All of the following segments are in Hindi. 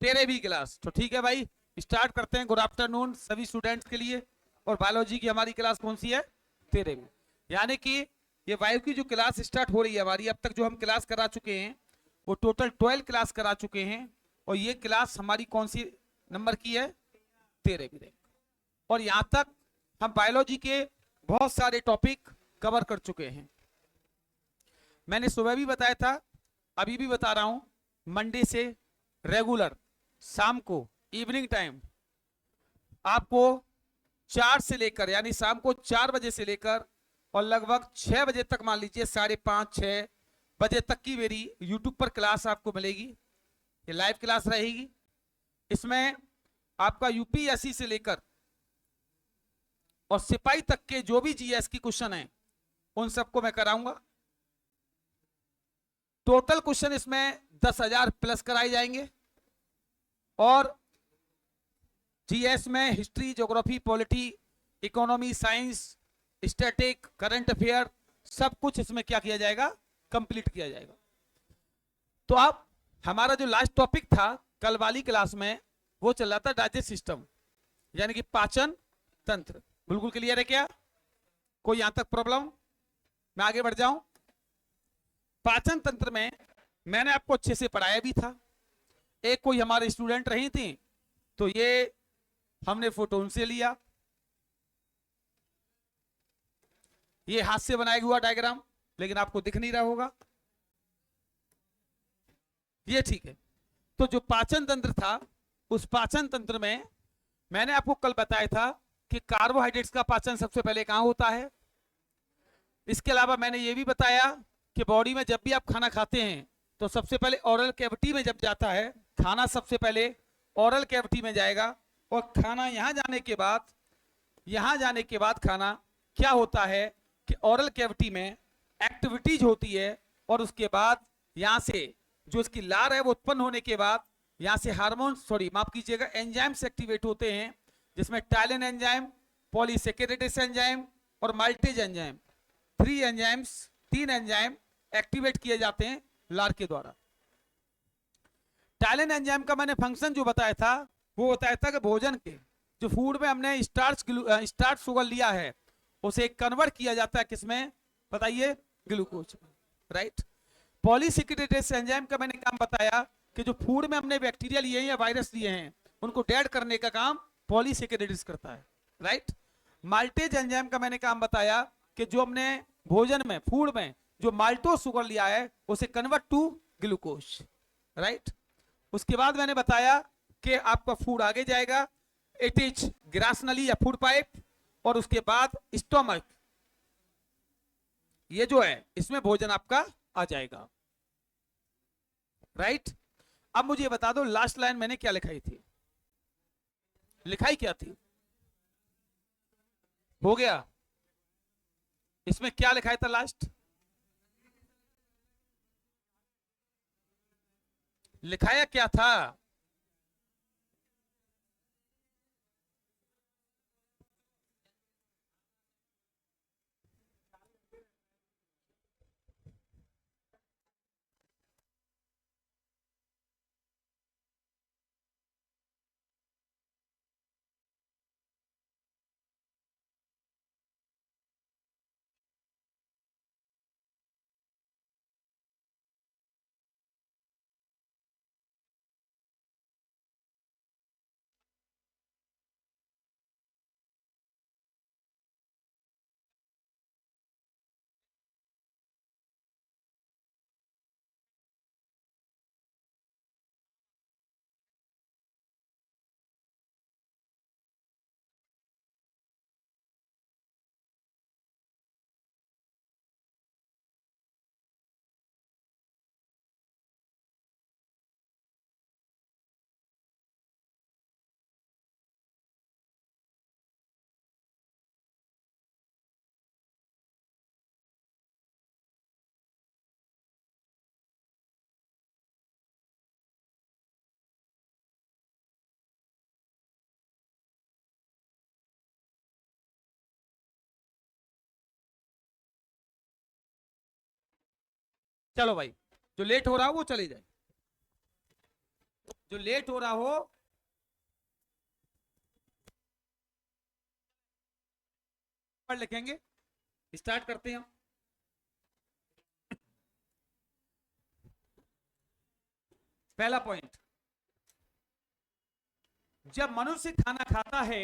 तेरे भी क्लास। तो ठीक है भाई, स्टार्ट करते हैं। गुड आफ्टरनून सभी स्टूडेंट्स के लिए। और बायोलॉजी की हमारी क्लास कौन सी है? तेरे भी। यानी कि ये वायु की जो क्लास स्टार्ट हो रही है हमारी, अब तक जो हम क्लास करा चुके हैं वो टोटल 12 क्लास करा चुके हैं। और ये क्लास हमारी कौन सी नंबर की है? तेरे भी। और यहां तक हम बायोलॉजी के बहुत सारे टॉपिक कवर कर चुके हैं। मैंने सुबह भी बताया था, अभी भी बता रहा हूं, मंडे से रेगुलर शाम को इवनिंग टाइम आपको 4 से लेकर, यानी शाम को 4 बजे से लेकर और लगभग 6 बजे तक, मान लीजिए 5:30-6 बजे तक की मेरी यूट्यूब पर क्लास आपको मिलेगी। ये लाइव क्लास रहेगी। इसमें आपका यूपीएससी से लेकर और सिपाही तक के जो भी जीएस की क्वेश्चन हैं उन सबको मैं कराऊंगा। टोटल क्वेश्चन इसमें 10,000 प्लस कराए जाएंगे। और जीएस में history, geography, polity, economy, science, static, current affair, सब कुछ इसमें क्या किया जाएगा? कंप्लीट किया जाएगा। तो अब हमारा जो लास्ट टॉपिक था कल वाली क्लास में, वो चल रहा था डाइजेस्ट सिस्टम, यानी कि पाचन तंत्र। बिल्कुल क्लियर है क्या? कोई यहां तक प्रॉब्लम? मैं आगे बढ़ जाऊं। पाचन तंत्र में मैंने आपको अच्छे से पढ़ाया भी था। एक कोई हमारे स्टूडेंट रही थी, तो ये हमने फोटो उनसे लिया। ये हाथ से बनाया हुआ डायग्राम, लेकिन आपको दिख नहीं रहा होगा। ये ठीक है। तो जो पाचन तंत्र था, उस पाचन तंत्र में मैंने आपको कल बताया था कि कार्बोहाइड्रेट्स का पाचन सबसे पहले कहां होता है। इसके अलावा मैंने ये भी बताया कि बॉडी में जब भी आप खाना खाते हैं तो सबसे पहले ओरल कैविटी में जब जाता है खाना, सबसे पहले ओरल कैविटी में जाएगा। और खाना यहां जाने के बाद खाना क्या होता है कि ओरल कैविटी में एक्टिविटीज होती है। और उसके बाद यहां से जो इसकी लार है वो उत्पन्न होने के बाद यहां से हार्मोन, सॉरी माफ कीजिएगा, एंजाइम्स एक्टिवेट होते हैं, जिसमें टाइलिन एंजाइम, पॉलीसेकेरेटेस एंजाइम और माल्टेज एंजाइम, 3 एंजाइम एक्टिवेट किए जाते हैं लार के द्वारा। टाइलिन एंजाइम का मैंने फंक्शन जो बताया था, वो बताया था कि भोजन के जो फूड में हमने स्टार्च शुगर लिया है उसे कन्वर्ट किया जाता है किसमें? बताइए, ग्लूकोज। राइट। पॉलीसेकेरेटेस एंजाइम का मैंने काम बताया कि जो फूड में हमने बैक्टीरिया लिए हैं या वायरस लिए हैं उनको डेड करने का काम पॉलीसेकेरेटेस करता है। राइट। माल्टेज एंजाइम का मैंने काम बताया कि जो हमने भोजन में, फूड में जो माल्टोज शुगर लिया है उसे कन्वर्ट टू ग्लूकोज। राइट। उसके बाद मैंने बताया कि आपका फूड आगे जाएगा, इट इज ग्रासनली या फूड पाइप, और उसके बाद स्टोमक, ये जो है इसमें भोजन आपका आ जाएगा। राइट। अब मुझे बता दो लास्ट लाइन मैंने क्या लिखाई थी? लिखाई क्या थी? हो गया। इसमें क्या लिखाया था लास्ट? लिखाया क्या था? चलो भाई, जो लेट हो रहा है वो चले जाए। जो लेट हो रहा हो पर लिखेंगे। स्टार्ट करते हैं। पहला पॉइंट, जब मनुष्य खाना खाता है,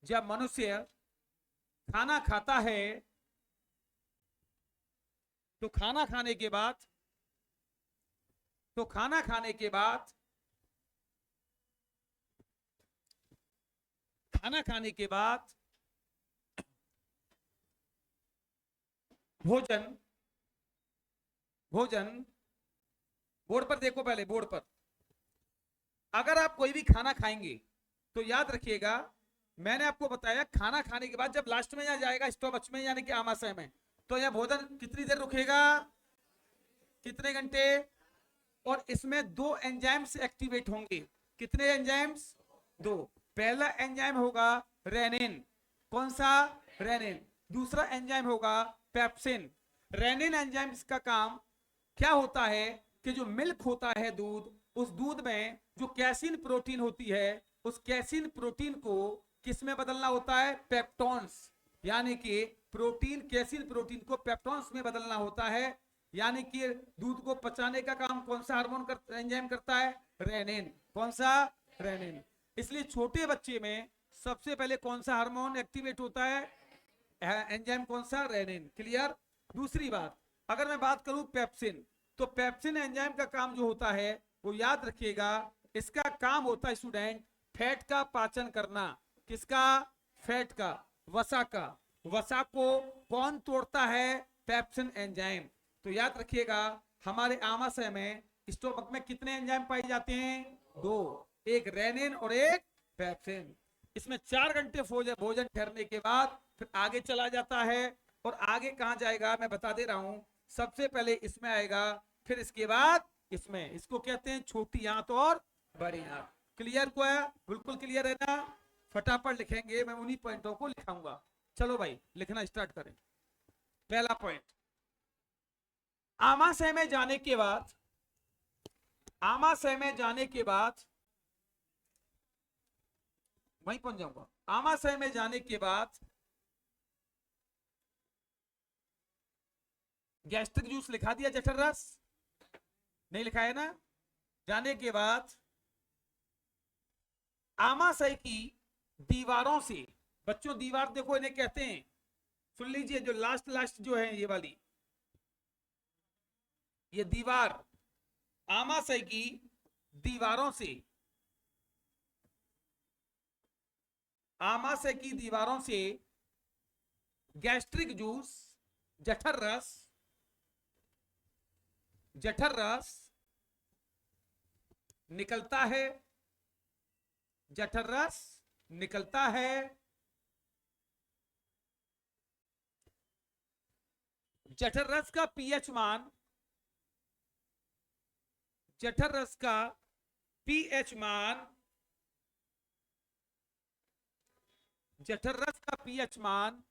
जब मनुष्य खाना खाता है तो खाना खाने के बाद, तो खाना खाने के बाद, खाना खाने के बाद भोजन, भोजन, बोर्ड पर देखो, पहले बोर्ड पर। अगर आप कोई भी खाना खाएंगे तो याद रखिएगा, मैंने आपको बताया खाना खाने के बाद जब लास्ट में यहाँ जाएगा स्टॉपच में, यानी कि आमाशय में, तो यह भोजन कितनी देर रुकेगा, कितने घंटे। और इसमें दो एंजाइम्स एक्टिवेट होंगे। कितने एंजाइम्स? दो। पहला एंजाइम होगा रेनिन। कौन सा? रेनिन। दूसरा एंजाइम होगा पेप्सिन। रेनिन एंजाइम का काम क्या होता है कि जो मिल्क होता है, दूध, उस दूध में जो कैसीन प्रोटीन होती है, उस कैसीन प्रोटीन को किस में बदलना होता है? पेप्टोन्स। यानी कि प्रोटीन, कैसीन प्रोटीन को पेप्टोन्स में बदलना होता है। यानी कि दूध को पचाने का काम कौन सा हार्मोन एंजाइम करता है? रेनिन। कौन सा? रेनिन। इसलिए छोटे बच्चे में सबसे पहले कौन सा हार्मोन एक्टिवेट होता है? एंजाइम कौन सा? रेनिन। क्लियर? दूसरी बात, अगर मैं बात करूं पेप्सिन, तो पेप्सिन एंजाइम का काम जो होता है वो याद रखिएगा, इसका काम होता है स्टूडेंट फैट का पाचन करना। किसका? फैट का, वसा का। वसा को कौन तोड़ता है? Pepsin enzyme. तो याद रखिएगा, हमारे आमाशय में, स्टोमक में कितने एंजाइम पाए जाते हैं? दो, एक रेनिन और एक पेप्सिन। इसमें 4 घंटे भोजन ठहरने के बाद फिर आगे चला जाता है। और आगे कहां जाएगा मैं बता दे रहा हूं। सबसे पहले इसमें आएगा, फिर इसके बाद इसमें। इसको कहते हैं छोटी आंत और बड़ी आंत। क्लियर को है? बिल्कुल क्लियर है ना? फटाफट लिखेंगे, मैं उन्हीं पॉइंटों को लिखाऊंगा। चलो भाई लिखना स्टार्ट करें। पहला पॉइंट, आमाशय में जाने के बाद, आमाशय में जाने के बाद, वहीं पहुंच जाऊंगा। आमाशय में जाने के बाद गैस्ट्रिक जूस लिखा दिया, जठर रस नहीं लिखा है ना? जाने के बाद आमाशय की दीवारों से, बच्चों दीवार देखो इन्हें कहते हैं, सुन लीजिए, जो लास्ट लास्ट जो है ये वाली, ये दीवार, आमाशय की दीवारों से, आमाशय की दीवारों से गैस्ट्रिक जूस, जठर रस, जठर रस निकलता है, जठर रस निकलता है। जठर रस का पीएच मान, जठर रस का पीएच मान, जठर रस का पीएच मान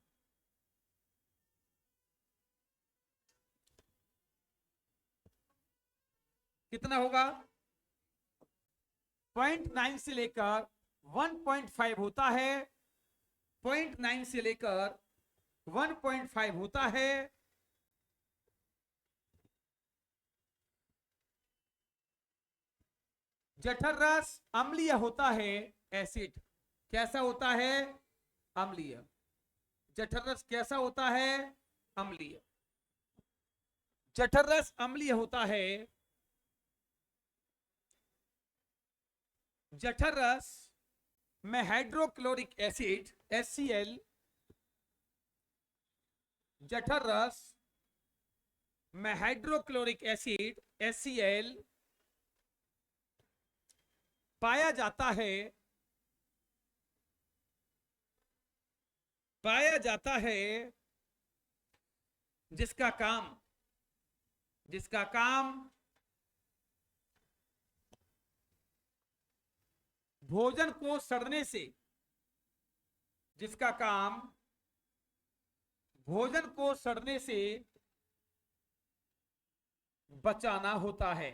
कितना होगा? 0.9 से लेकर 1.5 होता है। 0.9 से लेकर 1.5 होता है। जठर रस अम्लीय होता है, एसिड। कैसा होता है? अम्लीय। जठर रस कैसा होता है? अम्लीय। जठर रस अम्लीय होता है। जठर रस में हाइड्रोक्लोरिक एसिड HCl, जठर रस में हाइड्रोक्लोरिक एसिड HCl पाया जाता है, पाया जाता है, जिसका काम, जिसका काम भोजन को सड़ने से, जिसका काम भोजन को सड़ने से बचाना होता है।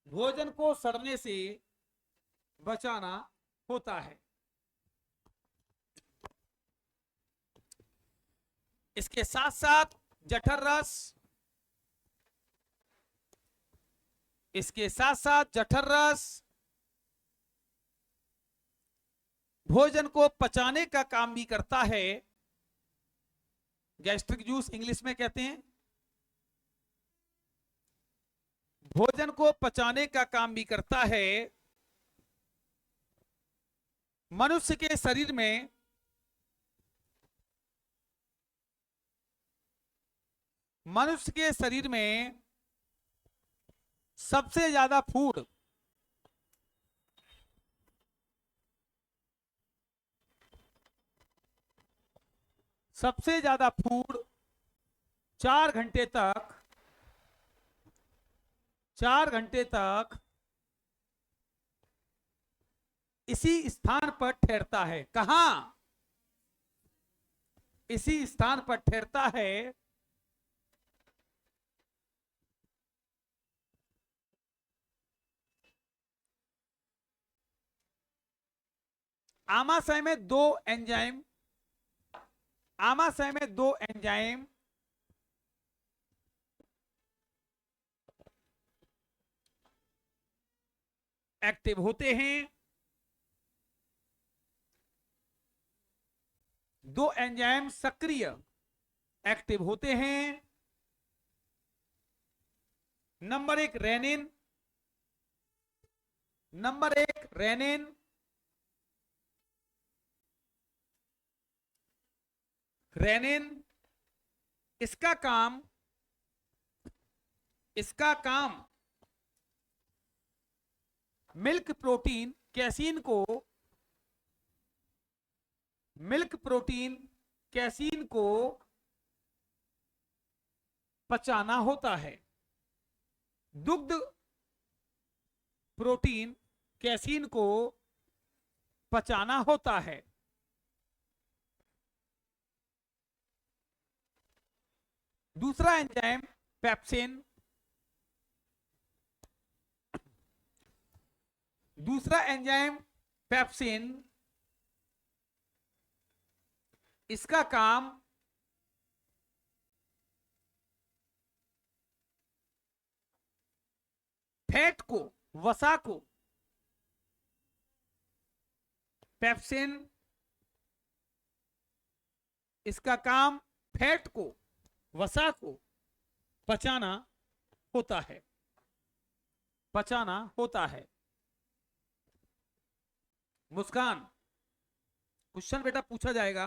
भोजन को सड़ने से बचाना होता है। इसके साथ साथ जठर रस, इसके साथ साथ जठर रस भोजन को पचाने का काम भी करता है। गैस्ट्रिक जूस इंग्लिश में कहते हैं। भोजन को पचाने का काम भी करता है। मनुष्य के शरीर में सबसे ज्यादा फूड सबसे ज्यादा फूड 4 घंटे तक इसी स्थान पर ठहरता है। कहां? इसी स्थान पर ठहरता है। आमाशय में दो एंजाइम एक्टिव होते हैं। दो एंजाइम सक्रिय एक्टिव होते हैं। नंबर एक रेनिन, इसका काम मिल्क प्रोटीन कैसीन को पचाना होता है। दुग्ध प्रोटीन कैसीन को पचाना होता है। दूसरा एंजाइम पेप्सिन, इसका काम फैट को, वसा को, पेप्सिन इसका काम फैट को, वसा को पचाना होता है। मुस्कान, क्वेश्चन बेटा पूछा जाएगा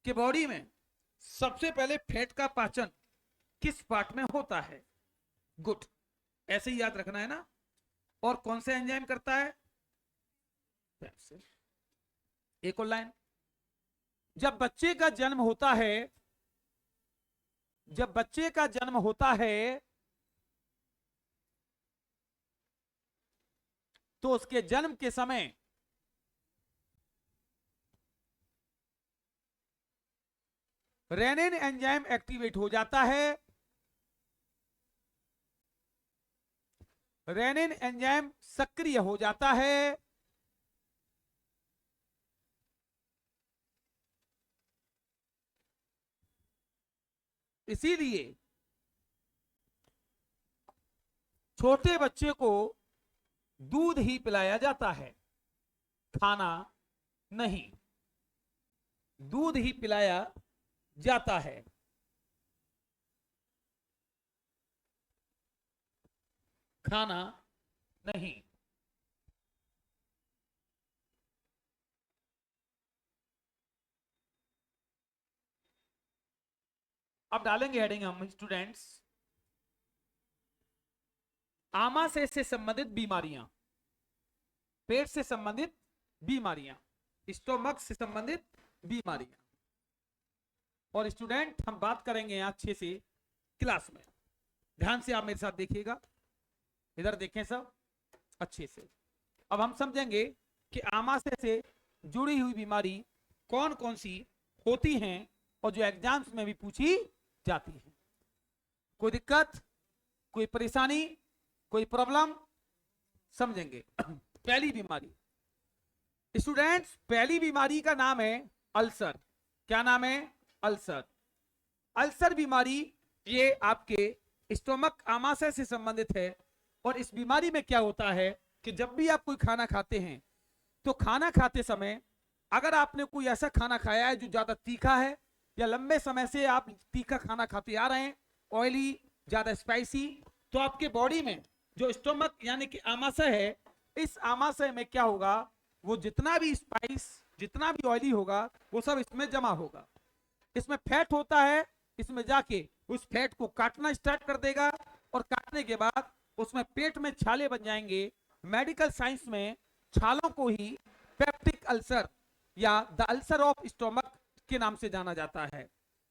कि बॉडी में सबसे पहले फैट का पाचन किस पार्ट में होता है? गुड, ऐसे ही याद रखना है ना। और कौन से एंजाइम करता है? एक और लाइन, जब बच्चे का जन्म होता है तो उसके जन्म के समय रेनिन एंजाइम एक्टिवेट हो जाता है। रेनिन एंजाइम सक्रिय हो जाता है। इसीलिए छोटे बच्चे को दूध ही पिलाया जाता है, खाना नहीं। दूध ही पिलाया जाता है, खाना नहीं। अब डालेंगे हेडिंग हम स्टूडेंट्स, आमाशय से संबंधित बीमारियां, पेट से संबंधित बीमारियां, स्टोमक से संबंधित बीमारियां। और स्टूडेंट हम बात करेंगे अच्छे से क्लास में। ध्यान से आप मेरे साथ देखिएगा, इधर देखें सब अच्छे से। अब हम समझेंगे कि आमाशय से जुड़ी हुई बीमारी कौन कौन सी होती हैं और जो एग्जाम्स में भी पूछी जाती है। कोई दिक्कत, कोई परेशानी, कोई प्रॉब्लम? समझेंगे। पहली बीमारी स्टूडेंट्स, पहली बीमारी का नाम है अल्सर। क्या नाम है? अल्सर। अल्सर बीमारी ये आपके स्टोमक आमाशय से संबंधित है। और इस बीमारी में क्या होता है कि जब भी आप कोई खाना खाते हैं तो खाना खाते समय अगर आपने कोई ऐसा खाना खाया है जो ज्यादा तीखा है या लंबे समय से आप तीखा खाना खाते आ रहे हैं, ऑयली, ज्यादा स्पाइसी, तो आपके बॉडी में जो स्टोमक यानी कि आमाशय है, इस आमाशय में क्या होगा, वो जितना भी स्पाइस, जितना भी ऑयली होगा वो सब इसमें जमा होगा। इसमें फैट होता है, इसमें जाके उस फैट को काटना स्टार्ट कर देगा और काटने के बाद उसमें पेट में छाले बन जाएंगे। मेडिकल साइंस में छालों को ही पेप्टिक अल्सर या द अल्सर ऑफ स्टोमक के नाम से जाना जाता है।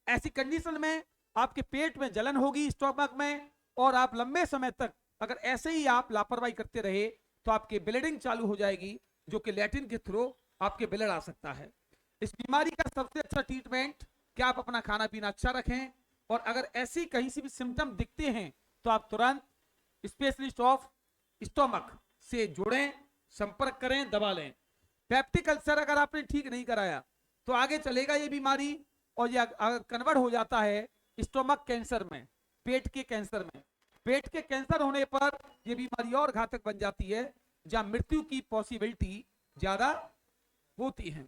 ऐसी कंडीशन में आपके पेट में जलन होगी स्टोमक में, और आप लंबे समय तक अगर ऐसे ही आप लापरवाही करते रहे तो आपकी ब्लीडिंग चालू हो जाएगी, जो कि लैट्रिन के थ्रू आपके ब्लड आ सकता है। इस बीमारी का सबसे अच्छा ट्रीटमेंट क्या आप अपना खाना पीना अच्छा रखें, और अगर ऐसी कहीं से भी सिम्टम दिखते हैं तो आप तुरंत स्पेशलिस्ट ऑफ स्टोमक से जुड़ें, संपर्क करें, दवा लें। पेप्टिक अल्सर अगर आपने ठीक नहीं कराया तो आगे चलेगा ये बीमारी, और ये कन्वर्ट हो जाता है स्टोमक कैंसर में, पेट के कैंसर में। पेट के कैंसर होने पर यह बीमारी और घातक बन जाती है, जहां मृत्यु की पॉसिबिलिटी ज्यादा होती है।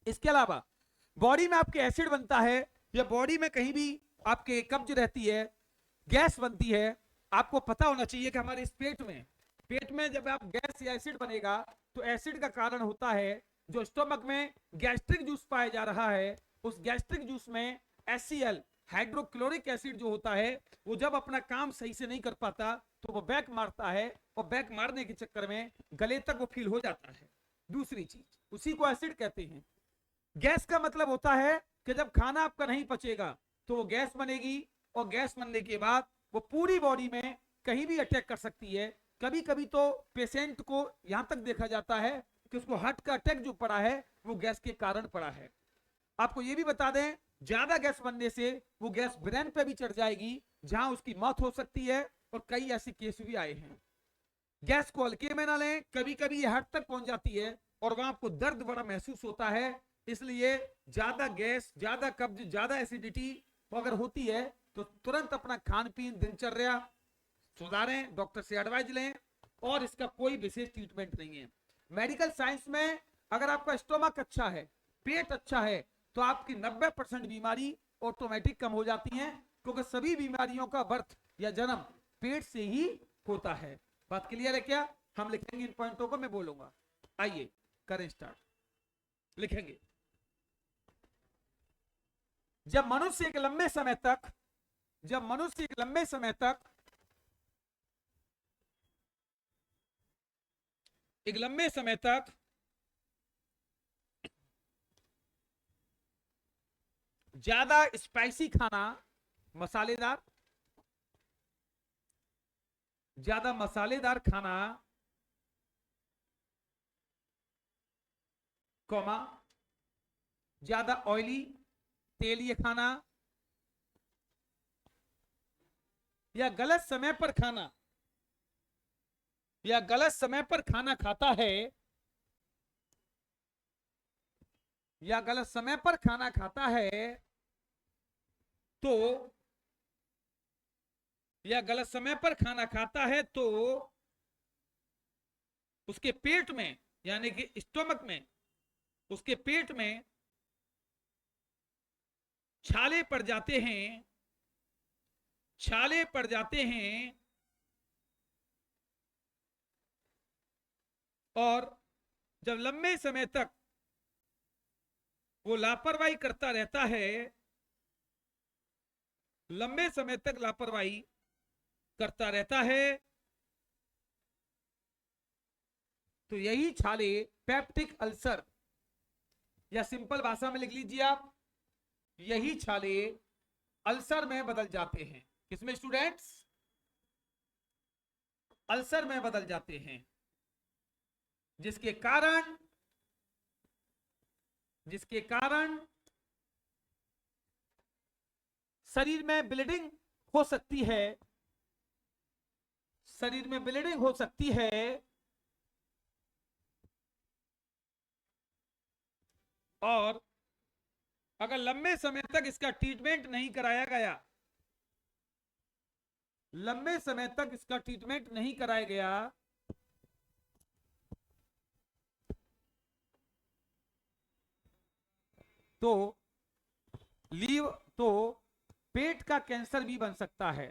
इसके अलावा बॉडी में आपके एसिड बनता है, या बॉडी में कहीं भी आपके कब्ज रहती है, गैस बनती है। आपको पता होना चाहिए कि हमारे इस पेट में जब आप गैस या एसिड बनेगा तो एसिड का कारण होता है जो स्टोमक में गैस्ट्रिक जूस पाया जा रहा है, उस गैस्ट्रिक जूस में HCl हाइड्रोक्लोरिक एसिड जो होता है वो जब अपना काम सही से नहीं कर पाता तो वो बैक मारता है, और बैक मारने के चक्कर में गले तक वो फील हो जाता है। दूसरी चीज, उसी को एसिड कहते हैं। गैस का मतलब होता है कि जब खाना आपका नहीं पचेगा तो वो गैस बनेगी, और गैस बनने के बाद वो पूरी बॉडी में कहीं भी अटैक कर सकती है। कभी कभी तो पेशेंट को यहां तक देखा जाता है कि उसको हार्ट का अटैक जो पड़ा है वो गैस के कारण पड़ा है। आपको ये भी बता दें, ज्यादा गैस बनने से वो गैस ब्रेन पे भी चढ़ जाएगी, जहां उसकी मौत हो सकती है, और कई ऐसे केस भी आए हैं। गैस को हल्के में ना लें, कभी कभी ये हार्ट तक पहुंच जाती है और वहां आपको दर्द बड़ा महसूस होता है। इसलिए ज्यादा गैस, ज्यादा कब्ज, ज्यादा एसिडिटी अगर होती है तो तुरंत अपना खान पीन, दिनचर्या सुधारें, डॉक्टर से एडवाइस लें, और इसका कोई विशेष ट्रीटमेंट नहीं है। मेडिकल साइंस में अगर आपका स्टोमक अच्छा है, पेट अच्छा है, तो आपकी 90% बीमारी ऑटोमेटिक कम हो जाती है, क्योंकि सभी बीमारियों का बर्थ या जन्म पेट से ही होता है। बात क्लियर है क्या? हम लिखेंगे इन पॉइंटों को, मैं बोलूंगा। आइए करें स्टार्ट। लिखेंगे, जब मनुष्य एक लंबे समय तक ज्यादा स्पाइसी खाना, ज्यादा मसालेदार खाना, कॉमा, ज्यादा ऑयली, तेलीय खाना, या गलत समय पर खाना खाता है, या गलत समय पर खाना खाता है तो उसके पेट में, यानी कि स्टोमक में, उसके पेट में छाले पड़ जाते हैं, और जब लंबे समय तक वो लापरवाही करता रहता है, तो यही छाले पेप्टिक अल्सर, या सिंपल भाषा में लिख लीजिए आप, यही छाले अल्सर में बदल जाते हैं। किसमें स्टूडेंट्स? अल्सर में बदल जाते हैं, जिसके कारण शरीर में ब्लीडिंग हो सकती है, शरीर में ब्लीडिंग हो सकती है, और अगर लंबे समय तक इसका ट्रीटमेंट नहीं कराया गया, लंबे समय तक इसका ट्रीटमेंट नहीं कराया गया, तो लीव तो पेट का कैंसर भी बन सकता है।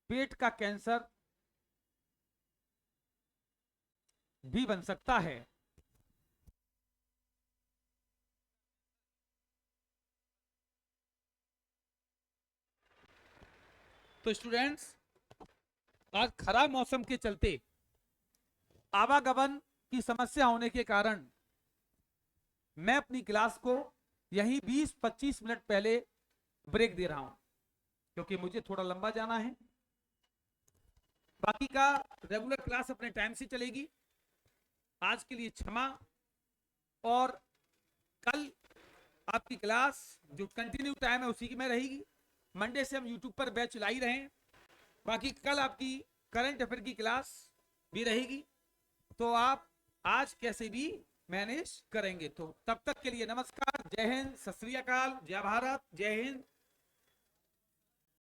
पेट का कैंसर भी बन सकता है। तो स्टूडेंट्स, आज खराब मौसम के चलते आवागमन की समस्या होने के कारण मैं अपनी क्लास को यही 20-25 मिनट पहले ब्रेक दे रहा हूं, क्योंकि मुझे थोड़ा लंबा जाना है। बाकी का रेगुलर क्लास अपने टाइम से चलेगी। आज के लिए क्षमा, और कल आपकी क्लास जो कंटिन्यू टाइम है उसी में रहेगी। मंडे से हम यूट्यूब पर बैच ला ही रहे हैं। बाकी कल आपकी करंट अफेयर की क्लास भी रहेगी, तो आप आज कैसे भी मैनेज करेंगे। तो तब तक के लिए नमस्कार, जय हिंद, सत श्री अकाल, जय भारत, जय हिंद।